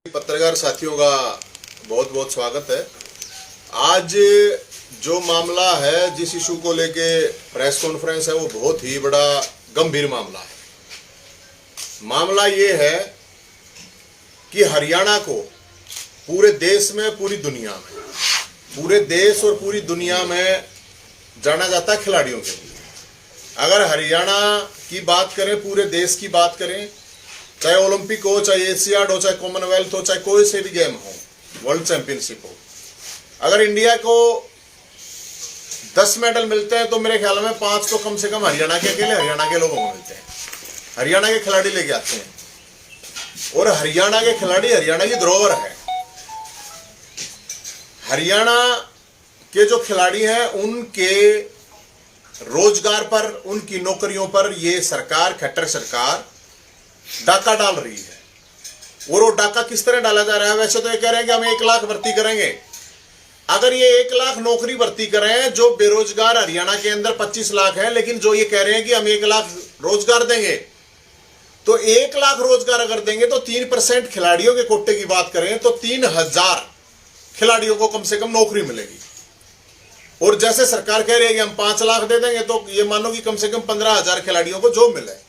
पत्रकार साथियों का बहुत बहुत स्वागत है। आज जो मामला है, जिस इशू को लेके प्रेस कॉन्फ्रेंस है, वो बहुत ही बड़ा गंभीर मामला है। मामला ये है कि हरियाणा को पूरे देश में, पूरी दुनिया में, पूरे देश और पूरी दुनिया में जाना जाता है खिलाड़ियों के लिए। अगर हरियाणा की बात करें, पूरे देश की बात करें, चाहे ओलंपिक हो, चाहे एशियाड हो, चाहे कॉमनवेल्थ हो, चाहे कोई से भी गेम हो, वर्ल्ड चैंपियनशिप हो, अगर इंडिया को 10 मेडल मिलते हैं तो मेरे ख्याल में 5 तो कम से कम हरियाणा के अकेले हरियाणा के लोगों को मिलते हैं। हरियाणा के खिलाड़ी लेके आते हैं और हरियाणा के खिलाड़ी हरियाणा की धरोहर है। हरियाणा के जो खिलाड़ी हैं उनके रोजगार पर, उनकी नौकरियों पर ये सरकार, खट्टर सरकार डाका डाल रही है। और वो डाका किस तरह डाला जा रहा है? वैसे तो ये कह रहे हैं कि हम 1 लाख भर्ती करेंगे। अगर ये 1 लाख नौकरी भर्ती करें, जो बेरोजगार हरियाणा के अंदर 25 लाख है, लेकिन जो ये कह रहे हैं कि हम 1 लाख रोजगार देंगे, तो 1 लाख रोजगार अगर देंगे तो 3% खिलाड़ियों के कोटे की बात करें तो 3000 खिलाड़ियों को कम से कम नौकरी मिलेगी। और जैसे सरकार कह रही है कि हम 5 लाख दे देंगे, तो ये मानो कि कम से कम 15,000 खिलाड़ियों को जॉब मिले।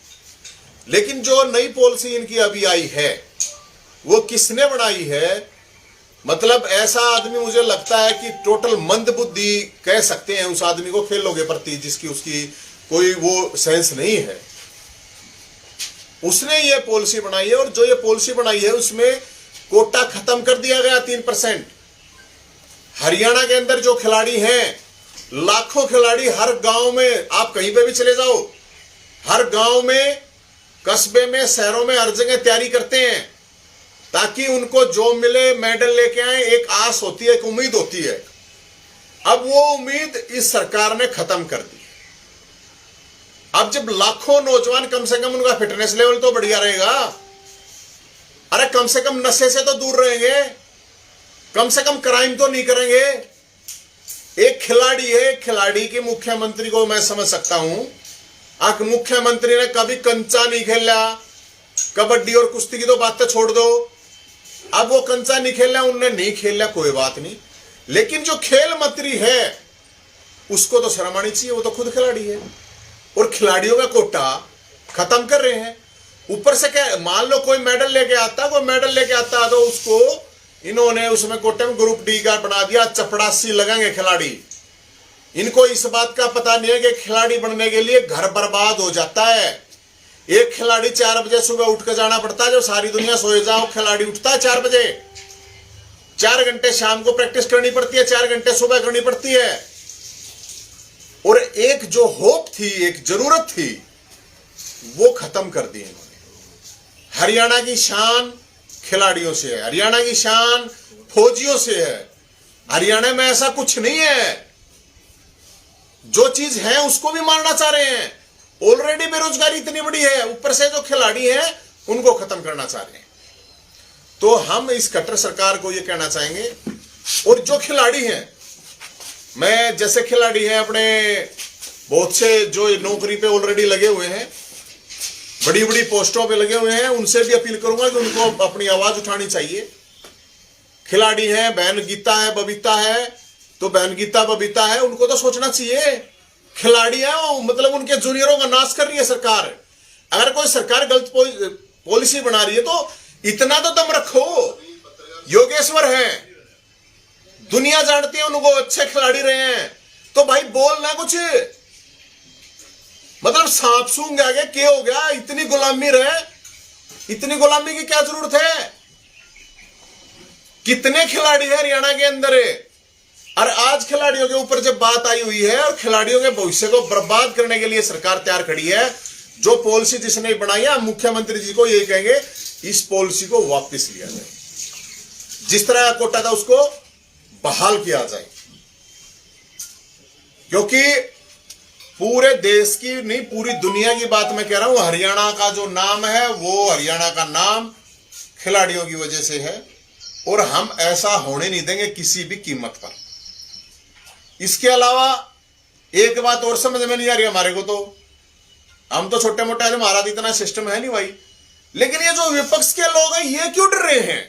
लेकिन जो नई पॉलिसी इनकी अभी आई है, वो किसने बनाई है? मतलब ऐसा आदमी मुझे लगता है कि टोटल मंदबुद्धि कह सकते हैं उस आदमी को, खेलों के प्रति जिसकी उसकी कोई वो सेंस नहीं है। उसने ये पॉलिसी बनाई है, और जो ये पॉलिसी बनाई है उसमें कोटा खत्म कर दिया गया 3%। हरियाणा के अंदर जो खिलाड़ी हैं, लाखों खिलाड़ी, हर गांव में आप कहीं पे भी चले जाओ, हर गांव में, कस्बे में, शहरों में, हर जगह तैयारी करते हैं ताकि उनको जॉब मिले, मेडल लेके आए। एक आस होती है, एक उम्मीद होती है। अब वो उम्मीद इस सरकार ने खत्म कर दी। अब जब लाखों नौजवान, कम से कम उनका फिटनेस लेवल तो बढ़िया रहेगा। अरे कम से कम नशे से तो दूर रहेंगे, कम से कम क्राइम तो नहीं करेंगे। एक खिलाड़ी है, खिलाड़ी के मुख्यमंत्री को मैं समझ सकता हूं। आख मुख्यमंत्री ने कभी कंचा नहीं खेला, कबड्डी और कुश्ती की तो बात तो छोड़ दो। अब वो कंचा नहीं खेला, उनने नहीं खेला, कोई बात नहीं। लेकिन जो खेल मंत्री है उसको तो शर्म आनी चाहिए, वो तो खुद खिलाड़ी है। और खिलाड़ियों का कोटा खत्म कर रहे हैं। ऊपर से क्या, मान लो कोई मेडल लेके आता, तो उसको इन्होंने उसमें कोटे में ग्रुप डी का बना दिया, चपड़ासी लगेंगे खिलाड़ी। इनको इस बात का पता नहीं है कि खिलाड़ी बनने के लिए घर बर्बाद हो जाता है। एक खिलाड़ी 4 बजे सुबह उठ कर जाना पड़ता है, जो सारी दुनिया सोए जाओ, खिलाड़ी उठता है 4 बजे। 4 घंटे शाम को प्रैक्टिस करनी पड़ती है, 4 घंटे सुबह करनी पड़ती है। और एक जो होप थी, एक जरूरत थी, वो खत्म कर दी इन्होंने। हरियाणा की शान खिलाड़ियों से है, हरियाणा की शान फौजियों से है। हरियाणा में ऐसा कुछ नहीं है। जो चीज है उसको भी मारना चाह रहे हैं। ऑलरेडी बेरोजगारी इतनी बड़ी है, ऊपर से जो खिलाड़ी हैं उनको खत्म करना चाह रहे हैं। तो हम इस कट्टर सरकार को ये कहना चाहेंगे, और जो खिलाड़ी हैं, मैं जैसे खिलाड़ी हैं अपने बहुत से जो नौकरी पे ऑलरेडी लगे हुए हैं, बड़ी बड़ी पोस्टों पे लगे हुए हैं, उनसे भी अपील करूंगा कि उनको अपनी आवाज उठानी चाहिए। खिलाड़ी हैं, बहन गीता है, बबीता है, तो बहन गीता बबीता है, उनको तो सोचना चाहिए। खिलाड़ी है वो, मतलब उनके जूनियरों का नाश कर रही है सरकार। अगर कोई सरकार गलत पॉलिसी बना रही है तो इतना तो दम रखो। योगेश्वर है, दुनिया जानती है उनको, अच्छे खिलाड़ी रहे हैं, तो भाई बोलना कुछ। मतलब सांप सूंघ आगे क्या हो गया? इतनी गुलामी रहे, इतनी गुलामी की क्या जरूरत है? कितने खिलाड़ी है हरियाणा के अंदर है? और आज खिलाड़ियों के ऊपर जब बात आई हुई है, और खिलाड़ियों के भविष्य को बर्बाद करने के लिए सरकार तैयार खड़ी है, जो पॉलिसी जिसने बनाई है, मुख्यमंत्री जी को यही कहेंगे, इस पॉलिसी को वापस लिया जाए। जिस तरह कोटा था उसको बहाल किया जाए। क्योंकि पूरे देश की नहीं, पूरी दुनिया की बात मैं कह रहा हूं। हरियाणा का जो नाम है, वो हरियाणा का नाम खिलाड़ियों की वजह से है, और हम ऐसा होने नहीं देंगे किसी भी कीमत पर। इसके अलावा एक बात और समझ में नहीं आ रही हमारे को, तो हम तो छोटे मोटे, हमारा तो इतना सिस्टम है नहीं भाई। लेकिन ये जो विपक्ष के लोग हैं, ये क्यों डर रहे हैं?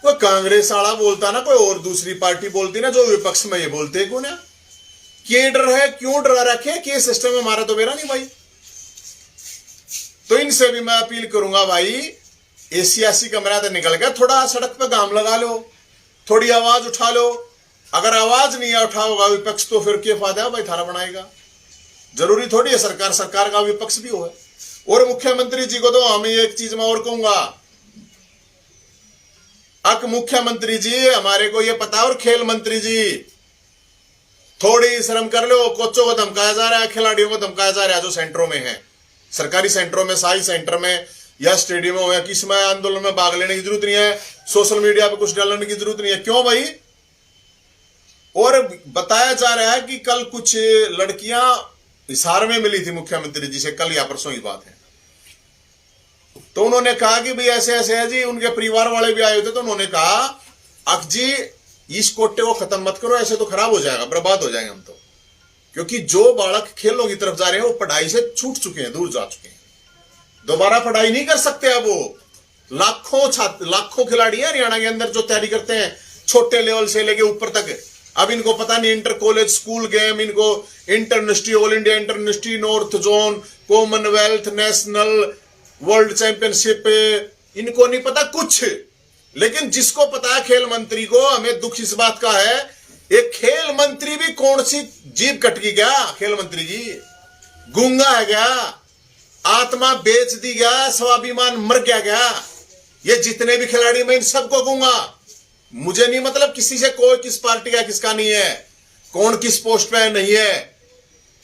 कोई कांग्रेस वाला बोलता ना, कोई और दूसरी पार्टी बोलती ना, जो विपक्ष में ये बोलते क्यों ना, क्या डर है, क्यों डरा रखे कि सिस्टम में हमारा तो मेरा नहीं भाई। तो इनसे भी मैं अपील करूंगा भाई, एसी कमरा तो निकल गया, थोड़ा सड़क पे गाम लगा लो, थोड़ी आवाज उठा लो। अगर आवाज नहीं उठाओगा विपक्ष तो फिर क्या फायदा है भाई थारा बनाएगा। जरूरी थोड़ी है सरकार का विपक्ष भी हो। और मुख्यमंत्री जी को तो हमें एक चीज में और कहूंगा, अक मुख्यमंत्री जी हमारे को ये पता है, और खेल मंत्री जी थोड़ी शर्म कर लो। कोचों को धमकाया जा रहा है, खिलाड़ियों को धमकाया जा रहा है जो सेंटरों में है, सरकारी सेंटरों में, शाही सेंटर में या स्टेडियमों में, किस में आंदोलन में भाग लेने की जरूरत नहीं है, सोशल मीडिया पे कुछ डालने की जरूरत नहीं है। क्यों भाई? और बताया जा रहा है कि कल कुछ लड़कियां हिसार में मिली थी मुख्यमंत्री जी से, कल या परसों की बात है। तो उन्होंने कहा कि भाई ऐसे ऐसे है जी, उनके परिवार वाले भी आए थे। तो उन्होंने कहा अक जी इस कोटे को खत्म मत करो, ऐसे तो खराब हो जाएगा, बर्बाद हो जाएंगे हम तो। क्योंकि जो बालक खेलों की तरफ जा रहे हैं वो पढ़ाई से छूट चुके हैं, दूर जा चुके हैं, दोबारा पढ़ाई नहीं कर सकते। अब वो लाखों खिलाड़ी हैं हरियाणा के अंदर जो तैयारी करते हैं छोटे लेवल से लेके ऊपर तक। अब इनको पता नहीं इंटर कॉलेज स्कूल गेम, इनको international, all India international, north zone, Commonwealth, national, world championship, इनको नहीं पता कुछ। लेकिन जिसको पता है खेल मंत्री को, हमें दुख इस बात का है, एक खेल मंत्री भी कौन सी जीभ कट गई क्या? खेल मंत्री जी गूंगा है क्या? आत्मा बेच दी गया, स्वाभिमान मर गया क्या? ये जितने भी खिलाड़ी, मैं इन सबको कहूंगा, मुझे नहीं मतलब किसी से कोई किस पार्टी का किसका नहीं है, कौन किस पोस्ट पे नहीं है।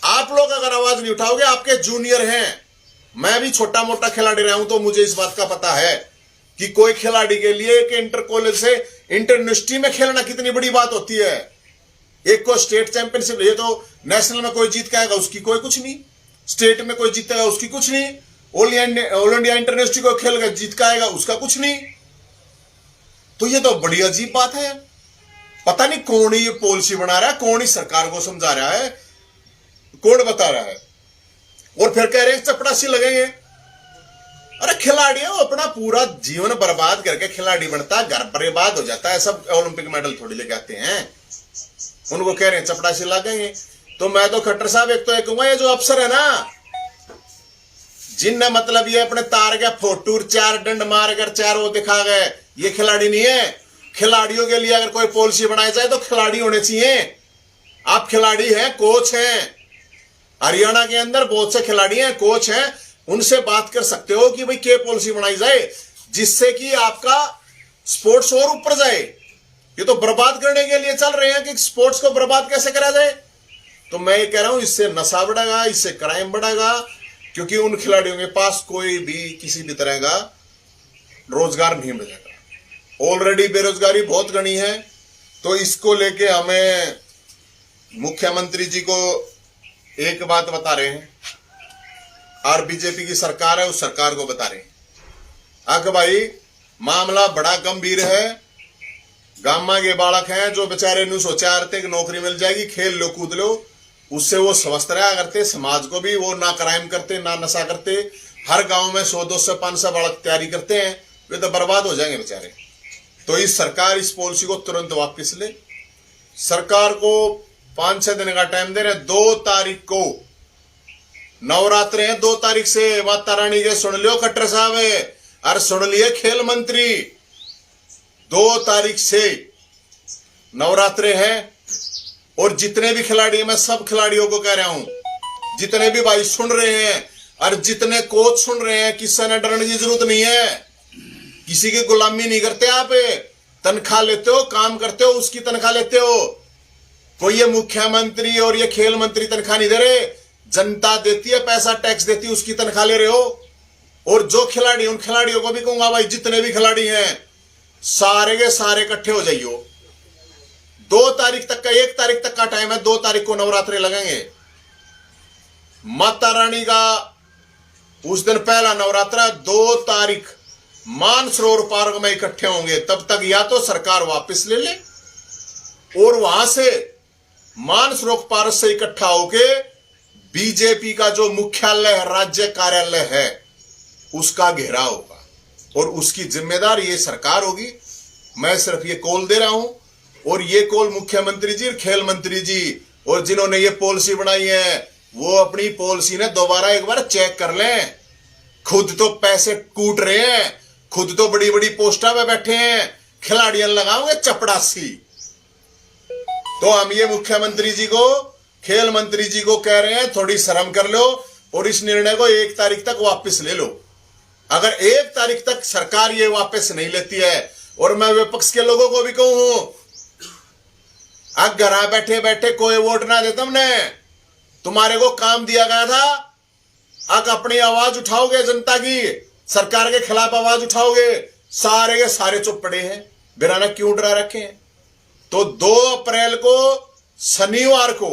आप लोग अगर आवाज नहीं उठाओगे, आपके जूनियर हैं, मैं भी छोटा मोटा खिलाड़ी रहा हूं तो मुझे इस बात का पता है कि कोई खिलाड़ी के लिए एक इंटर कॉलेज से इंटरनेशनल में खेलना कितनी बड़ी बात होती है। एक को स्टेट चैंपियनशिप, ये तो नेशनल में कोई जीत के आएगा उसकी कोई कुछ नहीं, स्टेट में कोई जीतेगा उसकी कुछ नहीं, ऑल इंडिया इंटरनेशनल को खेल जीत के आएगा उसका कुछ नहीं। तो ये तो बड़ी अजीब बात है। पता नहीं कौन ये पॉलिसी बना रहा है, कौन इस सरकार को समझा रहा है, कौन बता रहा है। और फिर कह रहे हैं चपड़ासी लगेंगे। अरे खिलाड़ी है वो अपना पूरा जीवन बर्बाद करके खिलाड़ी बनता है, घर बर्बाद हो जाता है, सब ओलंपिक मेडल थोड़ी लेके आते हैं, उनको कह रहे हैं चपड़ासी लगेंगे। तो मैं तो खट्टर साहब एक तो एक कहूंगा, ये जो अफसर है ना, जिनने मतलब ये अपने तार के फोटो 4 डंड मार कर 4 वो दिखा गए, ये खिलाड़ी नहीं है। खिलाड़ियों के लिए अगर कोई पॉलिसी बनाई जाए तो खिलाड़ी होने चाहिए। आप खिलाड़ी हैं, कोच हैं, हरियाणा के अंदर बहुत से खिलाड़ी हैं, कोच हैं, उनसे बात कर सकते हो कि भाई क्या पॉलिसी बनाई जाए जिससे कि आपका स्पोर्ट्स और ऊपर जाए। ये तो बर्बाद करने के लिए चल रहे हैं कि स्पोर्ट्स को बर्बाद कैसे करा जाए। तो मैं ये कह रहा हूं, इससे नशा बढ़ेगा, इससे क्राइम बढ़ेगा, क्योंकि उन खिलाड़ियों के पास कोई भी किसी भी तरह का रोजगार नहीं मिलेगा। ऑलरेडी बेरोजगारी बहुत घनी है। तो इसको लेके हमें मुख्यमंत्री जी को एक बात बता रहे हैं, और बीजेपी की सरकार है उस सरकार को बता रहे हैं, अगर भाई मामला बड़ा गंभीर है, गामा के बालक हैं जो बेचारे नु सोचा करते कि नौकरी मिल जाएगी, खेल लो कूद लो, उससे वो स्वस्थ रहा करते, समाज को भी वो ना क्राइम करते ना नशा करते। हर गांव में 100, 200, 500 बालक तैयारी करते हैं, वे तो बर्बाद हो जाएंगे बेचारे। तो इस सरकार इस पॉलिसी को तुरंत वापस ले। सरकार को 5-6 दिन का टाइम दे रहे। 2 तारीख को नवरात्र है, 2 तारीख से माता रानी के सुन लियो खट्टर साहब है, और सुन लिए खेल मंत्री, 2 तारीख से नवरात्रे हैं। और जितने भी खिलाड़ी हैं, मैं सब खिलाड़ियों को कह रहा हूं, जितने भी भाई सुन रहे हैं और जितने कोच सुन रहे हैं, किसी ने डरने की जरूरत नहीं है। किसी की गुलामी नहीं करते आप, तनख्वाह लेते हो, काम करते हो, उसकी तनख्वाह लेते हो। कोई ये मुख्यमंत्री और ये खेल मंत्री तनख्वाह नहीं दे रहे, जनता देती है, पैसा टैक्स देती है, उसकी तनख्वाह ले रहे हो। और जो खिलाड़ी, उन खिलाड़ियों को भी कहूंगा भाई, जितने भी खिलाड़ी हैं सारे के सारे इकट्ठे हो जाइयो। 2 तारीख तक का, 1 तारीख तक का टाइम है, 2 तारीख को नवरात्रे लगेंगे। माता रानी का उस दिन पहला नवरात्रा, 2 तारीख मानसरोवर पार्क में इकट्ठे होंगे। तब तक या तो सरकार वापस ले ले, और वहां से मानसरोवर पार्क से इकट्ठा होके बीजेपी का जो मुख्यालय राज्य कार्यालय है उसका घेराव होगा, और उसकी जिम्मेदार ये सरकार होगी। मैं सिर्फ ये कॉल दे रहा हूं, और ये कॉल मुख्यमंत्री जी और खेल मंत्री जी और जिन्होंने ये पॉलिसी बनाई है वो अपनी पॉलिसी ने दोबारा एक बार चेक कर लें। खुद तो पैसे कूट रहे हैं, खुद तो बड़ी बड़ी पोस्टा पे बैठे हैं, खिलाड़ियां लगाओगे चपड़ासी। तो हम ये मुख्यमंत्री जी को, खेल मंत्री जी को कह रहे हैं, थोड़ी शर्म कर लो और इस निर्णय को 1 तारीख तक वापस ले लो। अगर 1 तारीख तक सरकार ये वापस नहीं लेती है, और मैं विपक्ष के लोगों को भी कहूं, अब घर बैठे बैठे कोई वोट ना दे, तुमने तुम्हारे को काम दिया गया था, अब अपनी आवाज उठाओगे, जनता की सरकार के खिलाफ आवाज उठाओगे, सारे के सारे चुप पड़े हैं, बिराना क्यों डरा रखे हैं। तो 2 अप्रैल को शनिवार को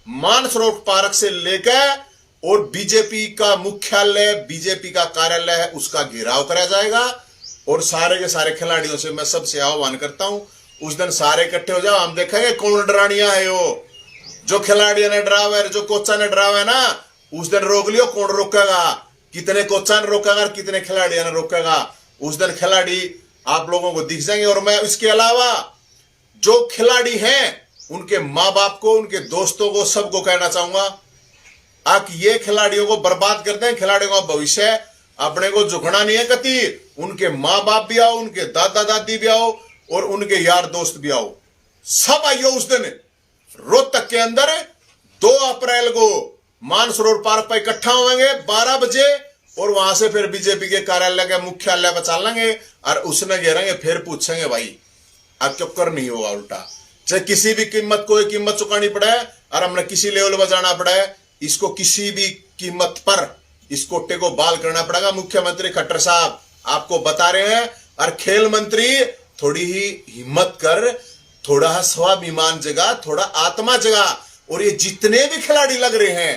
मानसरोवर पार्क से लेकर और बीजेपी का मुख्यालय, बीजेपी का कार्यालय है, उसका घेराव कराया जाएगा। और सारे के सारे खिलाड़ियों से मैं सबसे आह्वान करता हूं, उस दिन सारे इकट्ठे हो जाओ, हम देखेंगे कौन डरानिया है। वो जो खिलाड़ियों ने डरावा है, जो कोचा ने डरावा है ना, उस दिन रोक लियो, कौन रोकेगा, कितने कोचा ने रोकेगा और कितने खिलाड़ियों ने रोकेगा। उस दिन खिलाड़ी आप लोगों को दिख जाएंगे। और मैं इसके अलावा जो खिलाड़ी हैं उनके माँ बाप को, उनके दोस्तों को, सबको कहना चाहूंगा, आप ये खिलाड़ियों को बर्बाद कर दें, खिलाड़ियों का भविष्य अपने को झुकना नहीं है कति। उनके माँ बाप भी आओ, उनके दादा दादी भी आओ और उनके यार दोस्त भी आओ, सब आइयो उस दिन रोहतक के अंदर 2 अप्रैल को मानसरोवर पार्क पर इकट्ठा होंगे 12 बजे, और वहां से फिर बीजेपी के कार्यालय के मुख्यालय पर चलेंगे और उसने घेरेंगे, फिर पूछेंगे भाई अब चक्कर नहीं होगा उल्टा, चाहे किसी भी कीमत, कोई कीमत चुकानी पड़े और हमने किसी लेवल पर जाना पड़े, इसको किसी भी कीमत पर इस कोटे को बहाल करना पड़ेगा। मुख्यमंत्री खट्टर साहब आपको बता रहे हैं, और खेल मंत्री थोड़ी ही हिम्मत कर, थोड़ा स्वाभिमान जगा, थोड़ा आत्मा जगा। और ये जितने भी खिलाड़ी लग रहे हैं,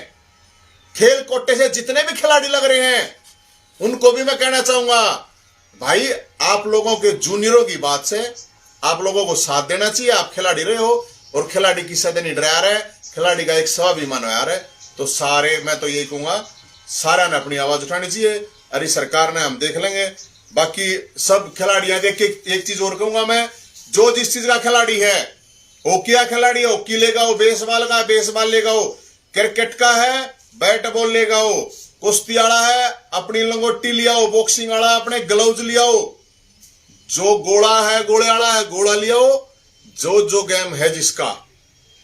खेल कोटे से जितने भी खिलाड़ी लग रहे हैं, उनको भी मैं कहना चाहूंगा, भाई आप लोगों के जूनियरों की बात से आप लोगों को साथ देना चाहिए। आप खिलाड़ी रहे हो और खिलाड़ी किसी से नहीं डरा रहे, खिलाड़ी का एक स्वाभिमान हो यार है। तो सारे, मैं तो यही कहूंगा, सारा ने अपनी आवाज उठानी चाहिए। अरे सरकार ने हम देख लेंगे, बाकी सब खिलाड़ियां के एक चीज और कहूंगा मैं, जो जिस चीज का खिलाड़ी है, हॉकी का खिलाड़ी है हॉकी लेगा हो, बेसबॉल का बेसबॉल लेगा हो, क्रिकेट का है बैट बॉल लेगा हो, कुश्ती वाला है अपनी लंगोटी लिया हो, बॉक्सिंग वाला अपने ग्लव्स लिया हो, जो गोला है गोले वाला है गोला लिया हो, जो गेम है जिसका,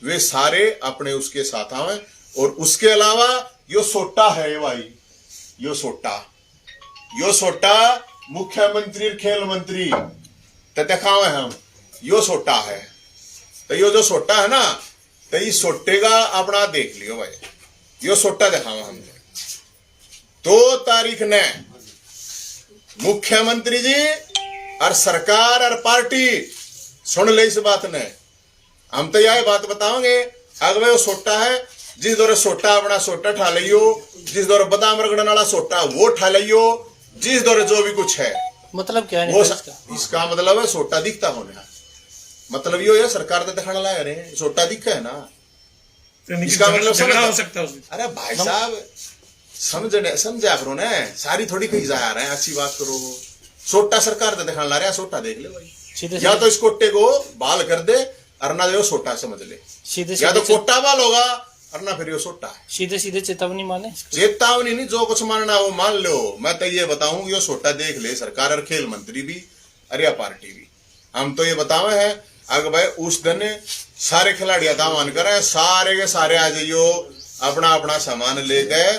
वे सारे अपने उसके साथ आवे। और उसके अलावा यो सोटा है भाई, यो सोटा मुख्यमंत्री खेल मंत्री तो दिखावे हम, यो सोटा है। तो यो जो सोटा है ना, तो ये सोटे का अपना देख लियो भाई, यो सोटा दिखावा हमने। 2 तारीख ने मुख्यमंत्री जी और सरकार और पार्टी सुन ले इस बात ने, हम तो यह बात बताओगे, अगर वो सोटा है, जिस दौरे सोटा अपना सोटा ठा लियो, जिस दौरे बादाम रगड़ने वाला सोटा वो ठा लियो, जिस दौरे जो भी कुछ है, मतलब क्या है वो इसका मतलब है सोटा दिखता होना, मतलब यो है सरकार तो दिखाने ला रहे हैं, सोटा दिखा है ना, इसका मतलब हो सकता है। अरे भाई साहब समझा करो ना, सारी थोड़ी कही जा रहे हैं, अच्छी बात करो। सोटा सरकार तो दिखाने ला रहे हैं, सोटा देख ले भाई, या तो इस कोटे को बाल कर दे और ना जो सोटा समझ ले, या तो कोटा बाल होगा और ना फिर ये सोटा है। सीधे सीधे चेतावनी माने, चेतावनी नहीं, जो कुछ मानना वो मान लो। मैं तो ये बताऊं, ये सोटा देख ले सरकार और खेल मंत्री भी और या पार्टी भी, हम तो ये बतावे हैं अगर भाई उस दिन सारे खिलाड़ी दामान करे, सारे के सारे आ जाइयो, अपना अपना सामान ले गए,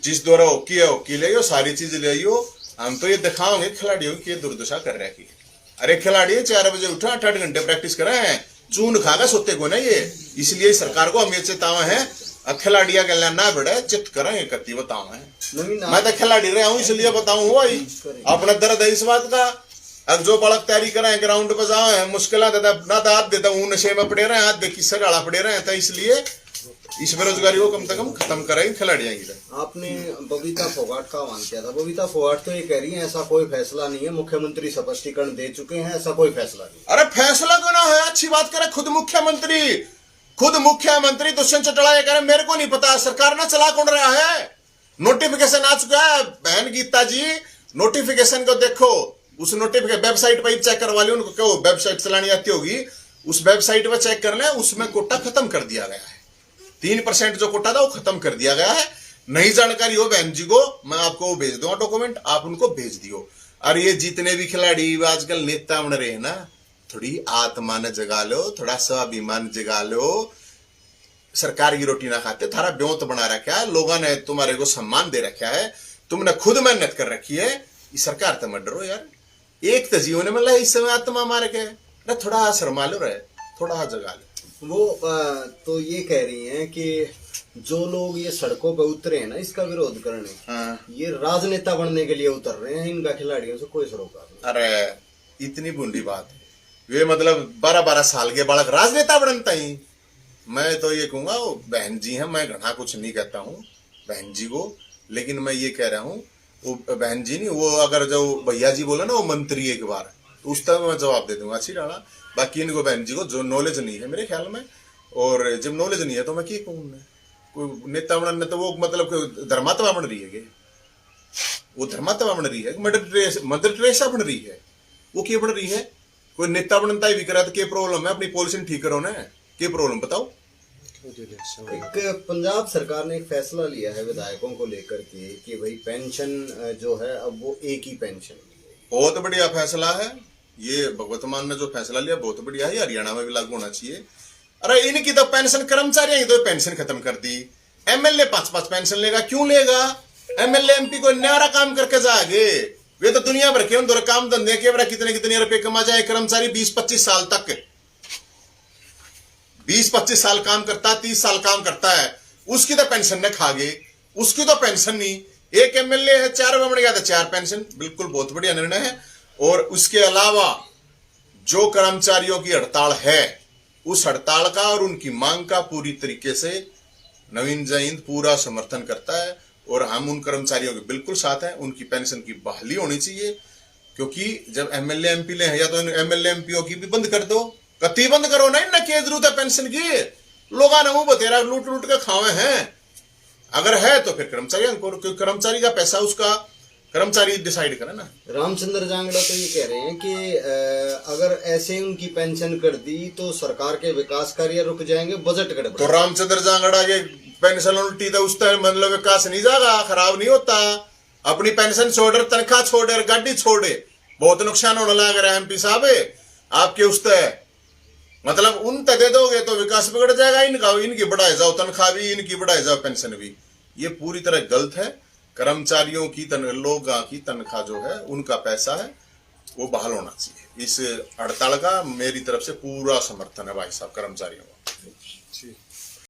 जिस द्वारा हॉकी है हॉकी ले, सारी चीज ले आइयो। हम तो ये दिखाओगे खिलाड़ियों की दुर्दशा कर रहे हैं। अरे खिलाड़ी 4 बजे उठा, 8 घंटे प्रैक्टिस कर रहे हैं, चून खागा सोते को ना ये, इसलिए सरकार को हम ये चेतावे हैं, खिलाड़िया के ना बढ़े चित करेंगे कत्ती बताओ है। मैं तो खिलाड़ी रहा हूँ इसलिए बताऊं भाई, अपना दर्द है इस बात का। अब जो बालक तैयारी कर रहे हैं ग्राउंड पर जाओ है, मुश्किल ना दाद देता हूँ, नशे में पड़े रहे, हाथ देखी से गाड़ा पड़े रहे, तो इसलिए इस बेरोजगारी को कम से कम खत्म कराएंगे खिलाड़ियां। आपने बबीता फोगाट का आह्वान किया था, बबीता फोगाट तो ये कह रही है ऐसा कोई फैसला नहीं है, मुख्यमंत्री स्पष्टीकरण दे चुके हैं, ऐसा कोई फैसला नहीं। अरे फैसला क्यों ना है, अच्छी बात करे, खुद मुख्यमंत्री दुष्यंत चौटाला ये कह रहे मेरे को नहीं पता, सरकार ने चला कौन रहा है, नोटिफिकेशन आ चुका है। बहन गीता जी नोटिफिकेशन को देखो, उस नोटिफिकेशन वेबसाइट पर ही चेक करवा लियो, उनको कहो वेबसाइट चलानी आती होगी, उस वेबसाइट पर चेक कर ले, उसमें कोटा खत्म कर दिया गया है। 3% जो कोटा था वो खत्म कर दिया गया है। नई जानकारी हो बहन जी को, मैं आपको भेज दूंगा डॉक्यूमेंट, आप उनको भेज दियो। और ये जितने भी खिलाड़ी आजकल नेता बन रहे हैं ना, थोड़ी आत्मा न जगा लो, थोड़ा स्वाभिमान जगा लो। सरकार की रोटी ना खाते, थारा ब्योत बना रखा है, लोगों ने तुम्हारे को सम्मान दे रखा है, तुमने खुद मेहनत कर रखी है, ये सरकार तो मत डरो यार। एक तो जीवन में इस समय आत्मा मार के थोड़ा शर्मा लो रहे, थोड़ा जगा लो। वो तो ये कह रही हैं कि जो लोग ये सड़कों पे उतरे हैं ना इसका विरोध करने, हाँ। ये राजनेता बनने के लिए उतर रहे हैं, इनका खिलाड़ियों से कोई सरोकार नहीं। अरे इतनी बूंदी बात है, वे मतलब 12-12 साल के बालक राजनेता बनता ही। मैं तो ये कहूंगा वो बहन जी हैं, मैं घना कुछ नहीं कहता हूँ बहन जी को, लेकिन मैं ये कह रहा हूँ वो बहन जी नहीं, वो अगर जो भैया जी बोला ना वो मंत्री एक बार, तो उस तरह मैं जवाब दे दूंगा अच्छी डाला। बाकी इनको बहन जी को जो नॉलेज नहीं है मेरे ख्याल में, और जब नॉलेज नहीं है तो मैं क्या कहूँ, कोई नेता बनने तो वो मतलब धर्मात्मा बन रही है कि वो धर्मात्मा बन रही है, मदर टेरेसा बन रही है, वो क्या बन रही है? कोई नेता बनता ही भी करा तो क्या प्रॉब्लम है? अपनी पॉलिसी ठीक करो ना, क्या प्रॉब्लम बताओ। एक पंजाब सरकार ने एक फैसला लिया है विधायकों को लेकर के कि भाई पेंशन जो है अब वो एक ही पेंशन। बहुत बढ़िया फैसला है ये, भगवत मान ने जो फैसला लिया बहुत बढ़िया है, हरियाणा में भी लागू होना चाहिए। अरे इनकी तो पेंशन कर्मचारी तो पेंशन खत्म कर दी, एमएलए 5-5 पेंशन लेगा, क्यों लेगा? एमएलए एमपी को न्यारा काम करके जाएंगे, वे तो दुनिया भर के उन काम धंधे के कितने रुपए कमा जाए। कर्मचारी 20-25 साल तक 20-25 साल काम करता है, 30 साल काम करता है, उसकी तो पेंशन न खा गए, उसकी तो पेंशन नहीं। एक एमएलए है 4 बन गया था 4 पेंशन, बिल्कुल बहुत बढ़िया निर्णय है। और उसके अलावा जो कर्मचारियों की हड़ताल है, उस हड़ताल का और उनकी मांग का पूरी तरीके से नवीन जयंत पूरा समर्थन करता है, और हम उन कर्मचारियों के बिल्कुल साथ हैं। उनकी पेंशन की बहाली होनी चाहिए, क्योंकि जब एमएलए एमपी ले या तो एमएलए एमपीओ की भी बंद कर दो, कति बंद करो ना, इनकी क्या जरूरत है पेंशन की? लोगों ने मुंह बतेरा लूट लूट के खावे हैं। अगर है तो फिर कर्मचारी का पैसा उसका कर्मचारी डिसाइड करे ना। रामचंद्र जांगड़ा तो ये कह रहे हैं कि अगर ऐसे उनकी पेंशन कर दी तो सरकार के विकास कार्य रुक जाएंगे, बजट गड़बड़। तो रामचंद्र जांगड़ा के पेंशन उल्टी तो उस तरह मतलब विकास नहीं जाएगा, खराब नहीं होता। अपनी पेंशन छोड़, तनख्वाह छोड़, गाड़ी छोड़े, बहुत नुकसान होने लग रहा है एमपी साहब आपके। उस तरह मतलब उन तक दे दोगे तो विकास बिगड़ जाएगा इनका, इनकी बढ़ाए जाओ तनख्वाह भी, इनकी बढ़ाए जाओ पेंशन भी। ये पूरी तरह गलत है। कर्मचारियों की लोगों की तनख्वाह जो है, उनका पैसा है, वो बहाल होना चाहिए। इस हड़ताल का मेरी तरफ से पूरा समर्थन है भाई साहब कर्मचारियों का।